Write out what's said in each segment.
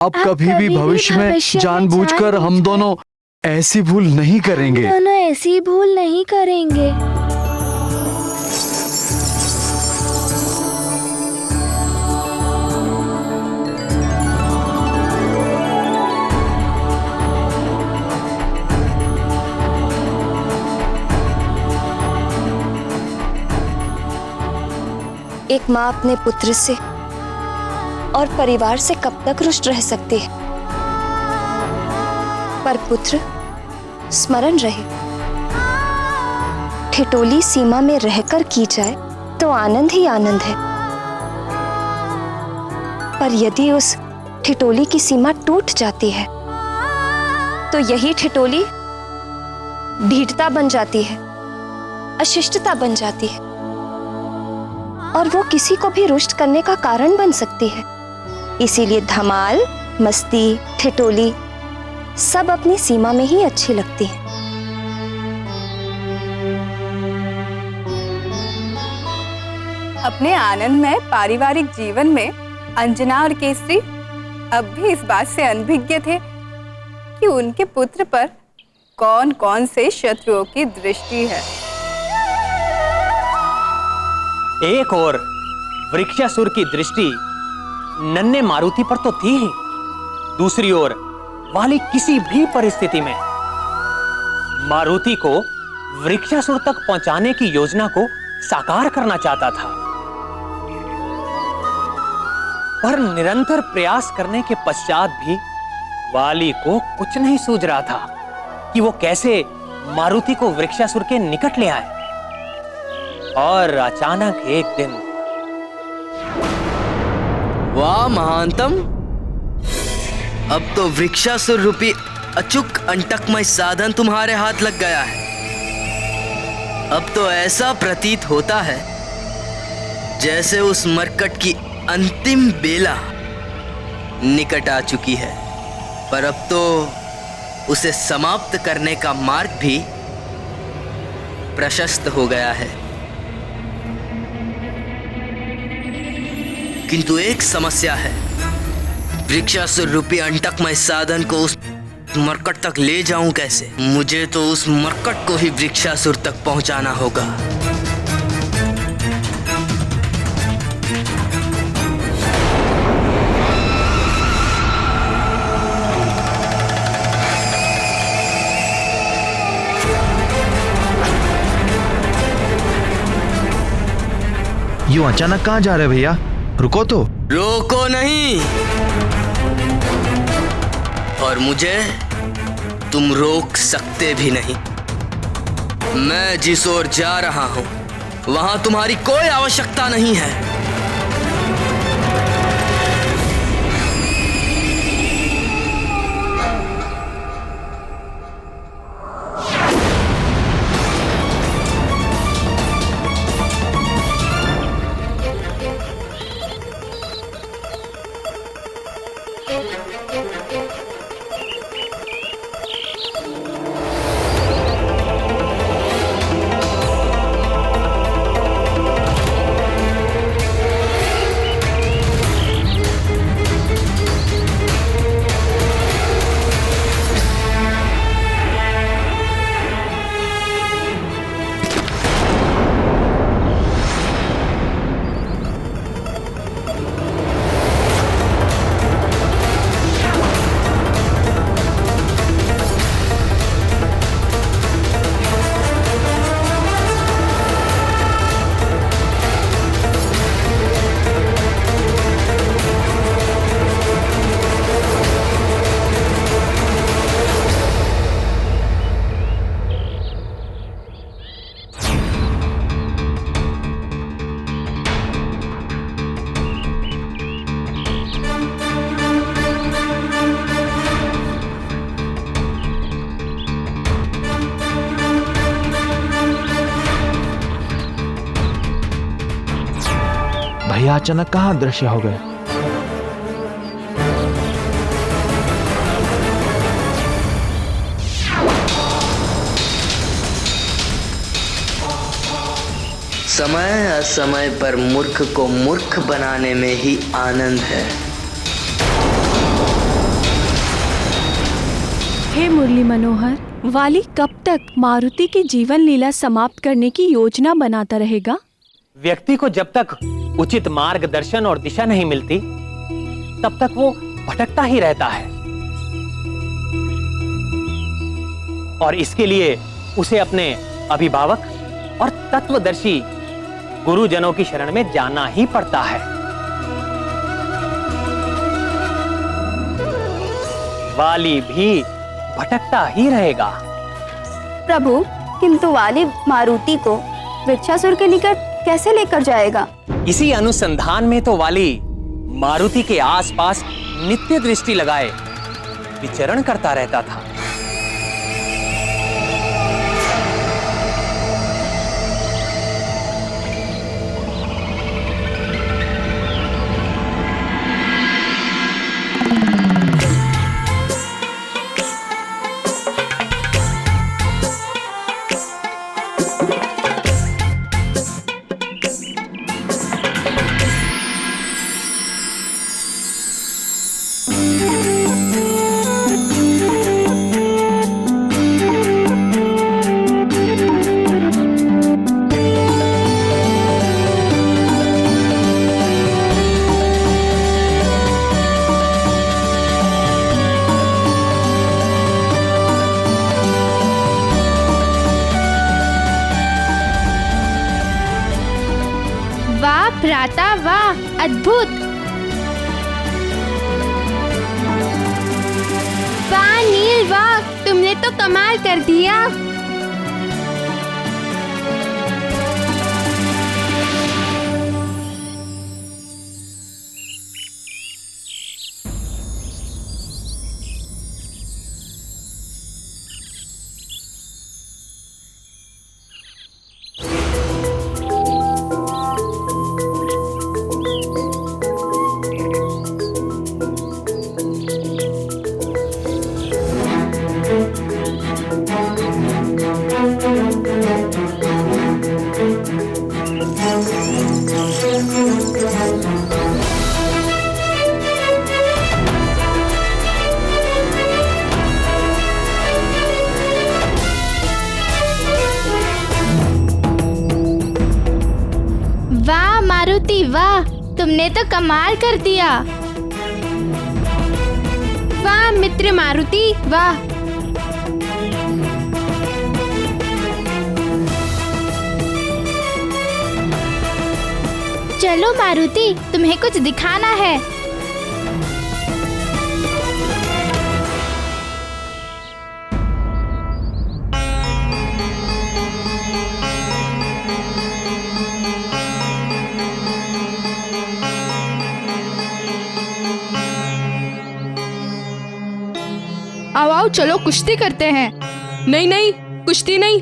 अब कभी भी भविष्य में जानबूझकर हम दोनों ऐसी भूल नहीं करेंगे। हम दोनों ऐसी भूल नहीं करेंगे। एक माँ अपने पुत्र से और परिवार से कब तक रुष्ट रह सकती है, पर पुत्र स्मरण रहे। ठिठोली सीमा में रहकर की जाए तो आनंद ही आनंद है, पर यदि उस ठिठोली की सीमा टूट जाती है तो यही ठिठोली ढीठता बन जाती है, अशिष्टता बन जाती है और वो किसी को भी रुष्ट करने का कारण बन सकती है। इसीलिए धमाल, मस्ती, ठिठोली सब अपनी सीमा में ही अच्छी लगती है। अपने आनंदमय पारिवारिक जीवन में अंजना और केसरी अब भी इस बात से अनभिज्ञ थे कि उनके पुत्र पर कौन कौन से शत्रुओं की दृष्टि है। एक और वृक्षासुर की दृष्टि नन्हे मारुति पर तो थी ही, दूसरी ओर वाली किसी भी परिस्थिति में मारुति को वृक्षासुर तक पहुंचाने की योजना को साकार करना चाहता था। पर निरंतर प्रयास करने के पश्चात भी वाली को कुछ नहीं सूझ रहा था कि वो कैसे मारुति को वृक्षासुर के निकट ले आए। और अचानक एक दिन, वाह महानतम, अब तो वृक्षासुर रूपी अचूक अंटकमय साधन तुम्हारे हाथ लग गया है। अब तो ऐसा प्रतीत होता है जैसे उस मरकट की अंतिम बेला निकट आ चुकी है, पर अब तो उसे समाप्त करने का मार्ग भी प्रशस्त हो गया है। किंतु एक समस्या है, वृक्षासुर रूपी अंटकमय साधन को उस मरकट तक ले जाऊं कैसे? मुझे तो उस मरकट को ही वृक्षासुर तक पहुंचाना होगा। यूं अचानक कहां जा रहे भैया? रुको तो। रोको नहीं, और मुझे तुम रोक सकते भी नहीं। मैं जिस ओर जा रहा हूं वहां तुम्हारी कोई आवश्यकता नहीं है। भैया अचानक कहां अदृश्य हो गए? समय असमय पर मूर्ख को मूर्ख बनाने में ही आनंद है। हे मुरली मनोहर, वाली कब तक मारुति की जीवन लीला समाप्त करने की योजना बनाता रहेगा? व्यक्ति को जब तक उचित मार्गदर्शन और दिशा नहीं मिलती, तब तक वो भटकता ही रहता है। और इसके लिए उसे अपने अभिभावक और तत्वदर्शी गुरुजनों की शरण में जाना ही पड़ता है। वाली भी भटकता ही रहेगा। प्रभु, किंतु वाली मारुति को वृक्षासुर के निकट कैसे लेकर जाएगा? इसी अनुसंधान में तो वाली मारुति के आसपास नित्य दृष्टि लगाए विचरण करता रहता था। भ्राता, वाह, अद्भुत! वाह नील, वाह, तुमने तो कमाल कर दिया। वाह मारुति, वाह, तुमने तो कमाल कर दिया। वाह मित्र मारुति, वाह। चलो मारुति, तुम्हें कुछ दिखाना है। आओ आओ, चलो कुश्ती करते हैं। नहीं नहीं, कुश्ती नहीं।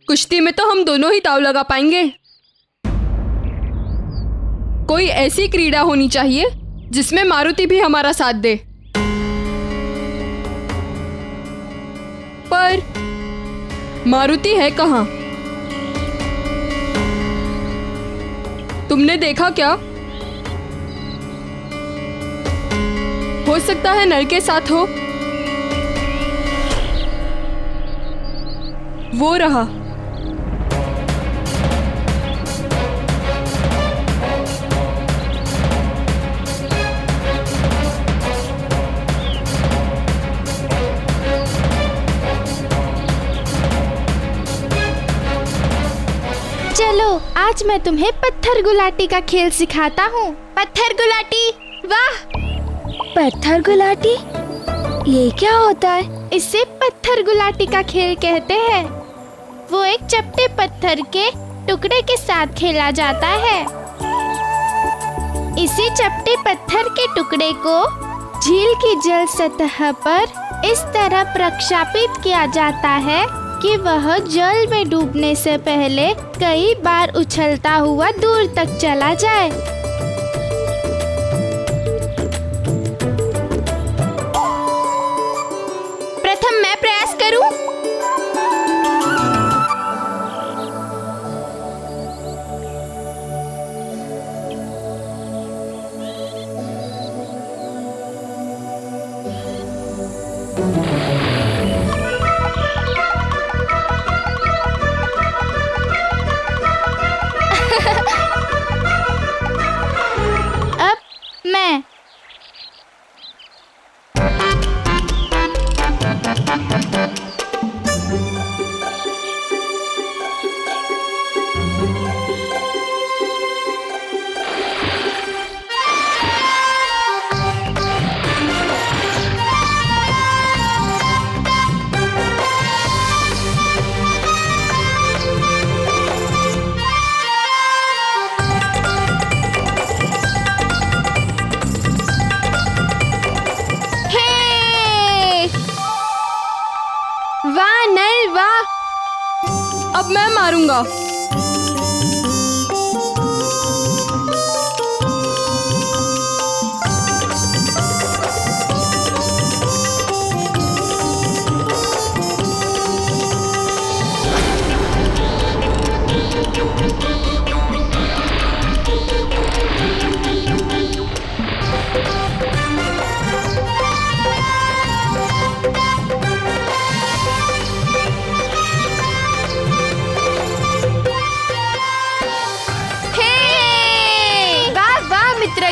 कुश्ती में तो हम दोनों ही दांव लगा पाएंगे। कोई ऐसी क्रीड़ा होनी चाहिए जिसमें मारुति भी हमारा साथ दे। पर मारुति है कहाँ? तुमने देखा क्या? हो सकता है नल के साथ हो। वो रहा। चलो आज मैं तुम्हें पत्थर गुलाटी का खेल सिखाता हूँ। पत्थर गुलाटी, वाह। पत्थर गुलाटी, ये क्या होता है? इसे पत्थर गुलाटी का खेल कहते हैं। वो एक चपटे पत्थर के टुकड़े के साथ खेला जाता है। इसी चपटे पत्थर के टुकड़े को झील की जल सतह पर इस तरह प्रक्षापित किया जाता है कि वह जल में डूबने से पहले कई बार उछलता हुआ दूर तक चला जाए। प्रथम मैं प्रयास करूं? अब मैं वाह नल वाह। अब मैं मारूंगा।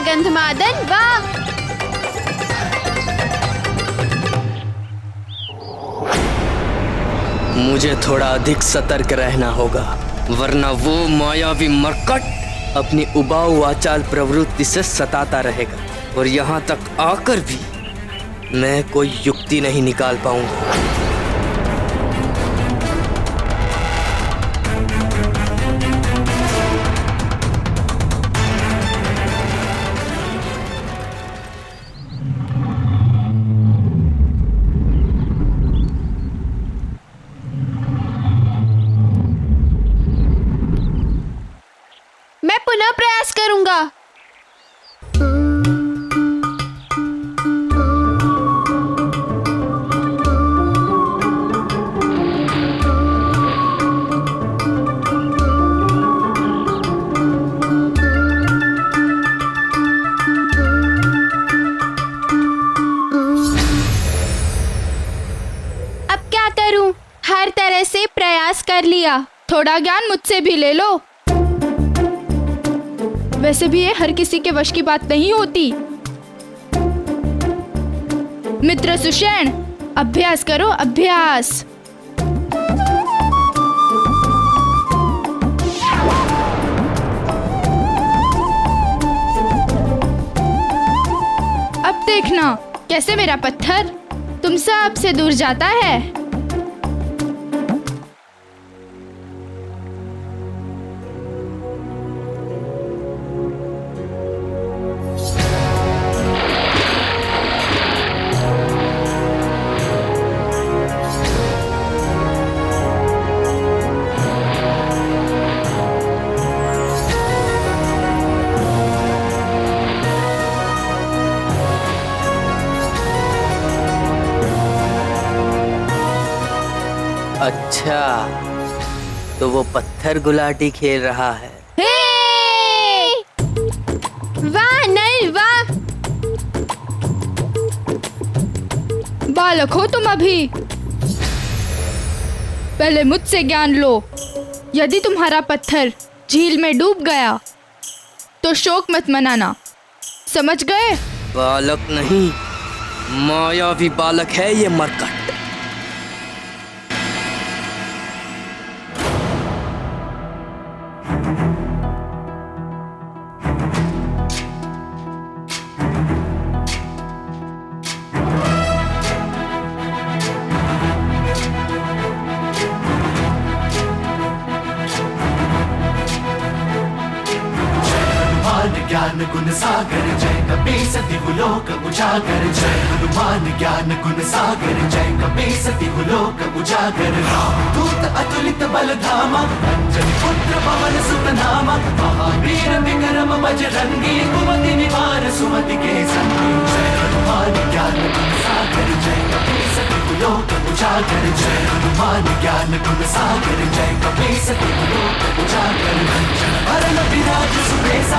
गंधमादन वाह। मुझे थोड़ा अधिक सतर्क रहना होगा, वरना वो मायावी मरकट अपनी उबाऊ आचाल प्रवृत्ति से सताता रहेगा और यहाँ तक आकर भी मैं कोई युक्ति नहीं निकाल पाऊंगा। मैं पुनः प्रयास करूंगा। अब क्या करूं? हर तरह से प्रयास कर लिया। थोड़ा ज्ञान मुझसे भी ले लो। वैसे भी ये हर किसी के वश की बात नहीं होती। मित्र सुषेण, अभ्यास करो, अभ्यास। अब देखना कैसे मेरा पत्थर तुम सब से दूर जाता है। अच्छा, तो वो पत्थर गुलाटी खेल रहा है। वाह नल वाह। बालक हो तुम अभी, पहले मुझसे ज्ञान लो। यदि तुम्हारा पत्थर झील में डूब गया तो शोक मत मनाना, समझ गए? बालक नहीं, मायावी बालक है ये मरकट। ज्ञान गुण सागर जय कपीसति लोक उजागर, जय हनुमान ज्ञान गुण सागर जय कपीसति लोक उजागर। दूत अतुलित बल धामा, अंजनी पुत्र पवन सुत नामा, महावीर विक्रम बजरंगी, कुमति निवार सुमति के संगी। जय हनुमान ज्ञान गुण सागर जय कपीसति लोक उजागर, जय हनुमान ज्ञान गुण सागर जय कपीसति लोक उजागर। वरण विराज सुबेसा,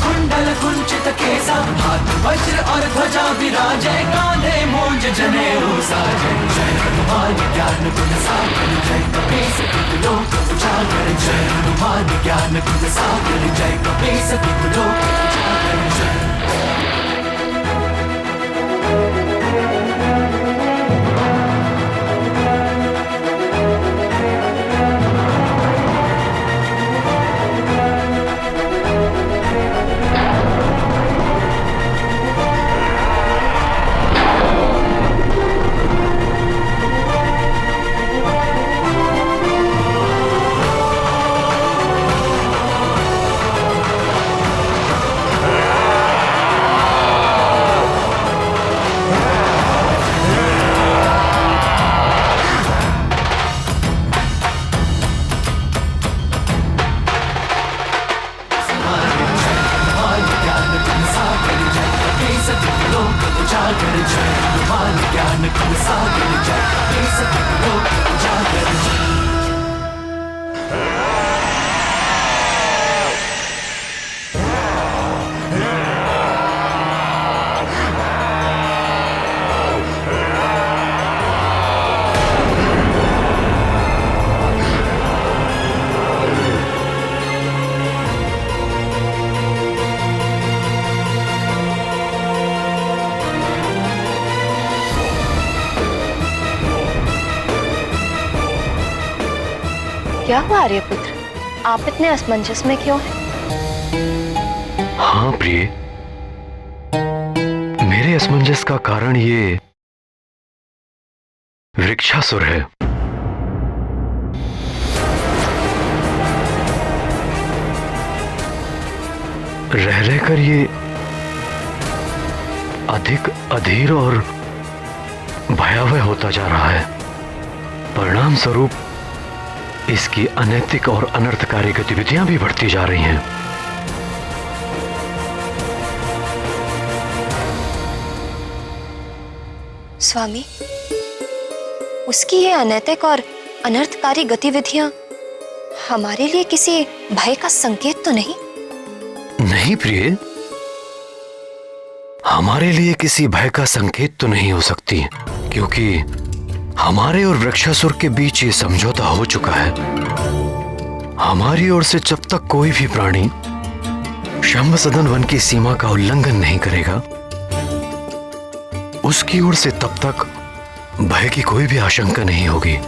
कुंडल कुंचित केसा, हाथ वज्र और ध्वजा विराजय, कांधे मूंज जनेऊ साजन जय हनुमान ज्ञान गुण सागर जय कपीस तिहु लोक उजागर जय हनुमान ज्ञान गुण सागर जय कपीस तिहु लोक उजागर जय। क्या हुआ आर्यपुत्र, आप इतने असमंजस में क्यों हैं? हाँ प्रिय, मेरे असमंजस का कारण ये वृक्षासुर है। रह रहकर ये अधिक अधीर और भयावह होता जा रहा है। परिणाम स्वरूप इसकी अनैतिक और अनर्थकारी गतिविधियां भी बढ़ती जा रही हैं। स्वामी, उसकी ये अनैतिक और अनर्थकारी गतिविधियां हमारे लिए किसी भय का संकेत तो नहीं? नहीं प्रिय, हमारे लिए किसी भय का संकेत तो नहीं हो सकती, क्योंकि हमारे और वृक्षासुर के बीच ये समझौता हो चुका है। हमारी ओर से जब तक कोई भी प्राणी शंभ सदन वन की सीमा का उल्लंघन नहीं करेगा, उसकी ओर से तब तक भय की कोई भी आशंका नहीं होगी।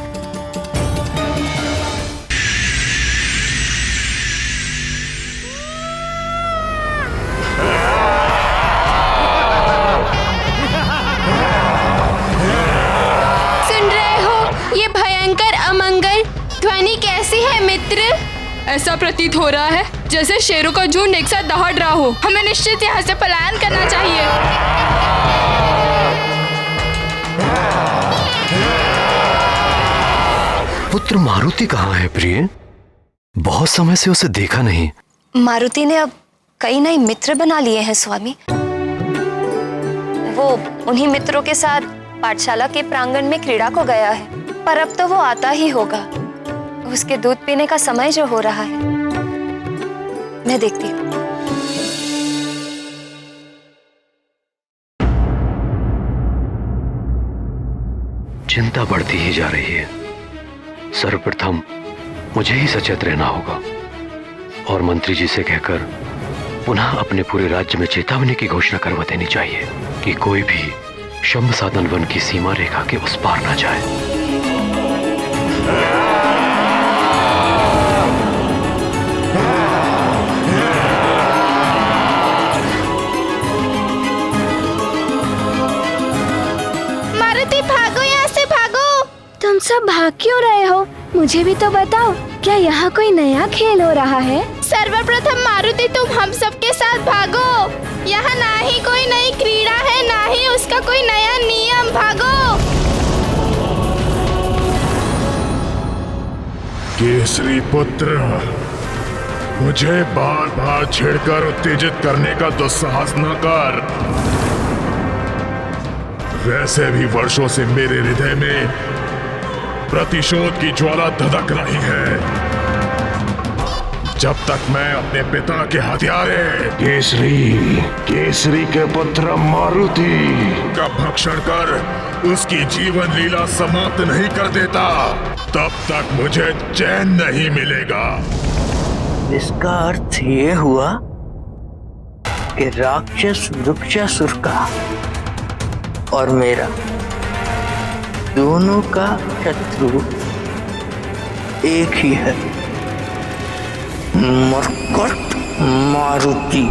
ध्वनि कैसी है मित्र? ऐसा प्रतीत हो रहा है जैसे शेरों का झुंड एक साथ दहाड़ रहा हो। हमें निश्चित यहाँ से पलायन करना चाहिए। पुत्र मारुति कहाँ है प्रिय? बहुत समय से उसे देखा नहीं। मारुति ने अब कई नए मित्र बना लिए हैं स्वामी। वो उन्हीं मित्रों के साथ पाठशाला के प्रांगण में क्रीड़ा को गया है, पर अब तो वो आता ही होगा। उसके दूध पीने का समय जो हो रहा है, मैं देखती हूँ। चिंता बढ़ती ही जा रही है। सर्वप्रथम मुझे ही सचेत रहना होगा और मंत्री जी से कहकर पुनः अपने पूरे राज्य में चेतावनी की घोषणा करवा देनी चाहिए कि कोई भी शंभ साधन वन की सीमा रेखा के उस पार ना जाए। मारुति भागो, यहाँ से भागो। तुम सब भाग क्यों रहे हो? मुझे भी तो बताओ, क्या यहाँ कोई नया खेल हो रहा है? सर्वप्रथम मारुति, तुम हम सबके साथ भागो। यहाँ ना ही कोई नई क्रीड़ा है, ना ही उसका कोई नया नियम। भागो। केसरी पुत्र, मुझे बार बार छेड़कर उत्तेजित करने का दुस्साहस न कर। वैसे भी वर्षों से मेरे हृदय में प्रतिशोध की ज्वाला धधक रही है। जब तक मैं अपने पिता के हत्यारे केसरी के पुत्र मारुति का भक्षण कर उसकी जीवन लीला समाप्त नहीं कर देता, तब तक मुझे चैन नहीं मिलेगा। इसका अर्थ ये हुआ कि राक्षस वृक्षासुर का और मेरा दोनों का शत्रु एक ही है, मरकट मारुति।